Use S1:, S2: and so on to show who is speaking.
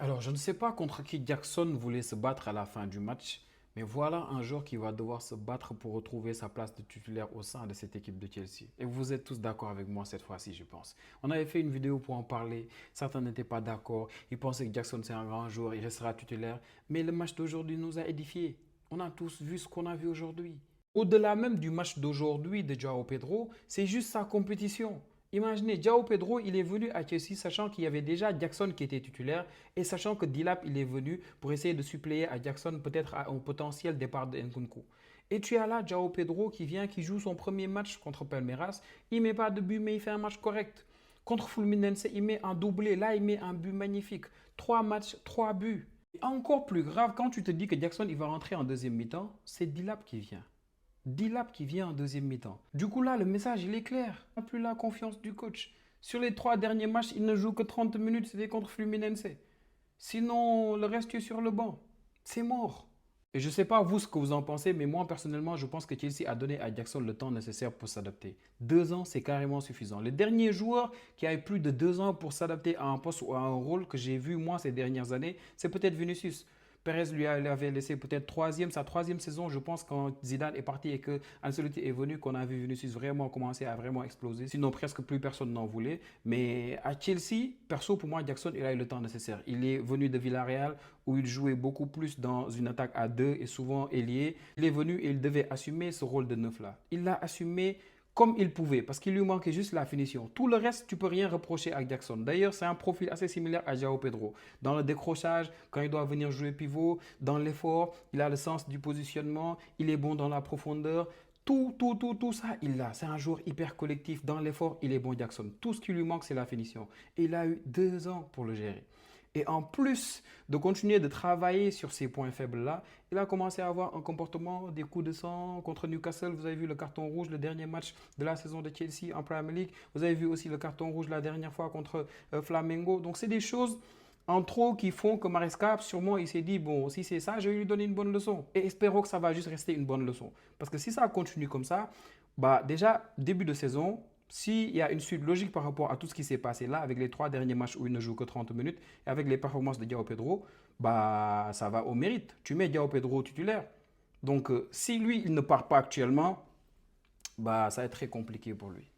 S1: Alors, je ne sais pas contre qui Jackson voulait se battre à la fin du match, mais voilà un joueur qui va devoir se battre pour retrouver sa place de titulaire au sein de cette équipe de Chelsea. Et vous êtes tous d'accord avec moi cette fois-ci, je pense. On avait fait une vidéo pour en parler, certains n'étaient pas d'accord, ils pensaient que Jackson c'est un grand joueur, il restera titulaire, mais le match d'aujourd'hui nous a édifiés. On a tous vu ce qu'on a vu aujourd'hui. Au-delà même du match d'aujourd'hui de Joao Pedro, c'est juste sa compétition. Imaginez, Joao Pedro, il est venu à Chelsea sachant qu'il y avait déjà Jackson qui était titulaire et sachant que Dilap, il est venu pour essayer de suppléer à Jackson peut-être au potentiel départ de Nkunku. Et tu as là Joao Pedro qui vient, qui joue son premier match contre Palmeiras. Il met pas de but, mais il fait un match correct. Contre Fluminense, il met un doublé. Là, il met un but magnifique. Trois matchs, trois buts. Et encore plus grave, quand tu te dis que Jackson il va rentrer en deuxième mi-temps, c'est Dilap qui vient. Dilap qui vient en deuxième mi-temps. Du coup, là, le message, il est clair. On n'a plus la confiance du coach. Sur les trois derniers matchs, il ne joue que 30 minutes, c'était contre Fluminense. Sinon, le reste est sur le banc. C'est mort. Et je ne sais pas vous ce que vous en pensez, mais moi personnellement, je pense que Chelsea a donné à Jackson le temps nécessaire pour s'adapter. 2 ans, c'est carrément suffisant. Le dernier joueur qui a eu plus de 2 ans pour s'adapter à un poste ou à un rôle que j'ai vu moi ces dernières années, c'est peut-être Vinicius. Perez lui avait laissé peut-être sa troisième saison, je pense, quand Zidane est parti et que Ancelotti est venu, qu'on a vu Vinicius vraiment commencer à vraiment exploser. Sinon, presque plus personne n'en voulait. Mais à Chelsea, perso, pour moi, Jackson, il a eu le temps nécessaire. Il est venu de Villarreal, où il jouait beaucoup plus dans une attaque à deux et souvent ailier. Il est venu et il devait assumer ce rôle de neuf-là. Il l'a assumé comme il pouvait, parce qu'il lui manquait juste la finition. Tout le reste, tu peux rien reprocher à Jackson. D'ailleurs, c'est un profil assez similaire à Joao Pedro. Dans le décrochage, quand il doit venir jouer pivot, dans l'effort, il a le sens du positionnement, il est bon dans la profondeur. Tout ça, il l'a. C'est un joueur hyper collectif. Dans l'effort, il est bon, Jackson. Tout ce qui lui manque, c'est la finition. Et il a eu 2 ans pour le gérer. Et en plus de continuer de travailler sur ces points faibles-là, il a commencé à avoir un comportement des coups de sang contre Newcastle. Vous avez vu le carton rouge, le dernier match de la saison de Chelsea en Premier League. Vous avez vu aussi le carton rouge la dernière fois contre Flamengo. Donc c'est des choses en trop qui font que Maresca, sûrement, il s'est dit, bon, si c'est ça, je vais lui donner une bonne leçon. Et espérons que ça va juste rester une bonne leçon. Parce que si ça continue comme ça, bah déjà, début de saison, s'il y a une suite logique par rapport à tout ce qui s'est passé là, avec les 3 derniers matchs où il ne joue que 30 minutes, et avec les performances de Diao Pedro, bah ça va au mérite. Tu mets Diao Pedro titulaire. Donc si lui, il ne part pas actuellement, bah ça va être très compliqué pour lui.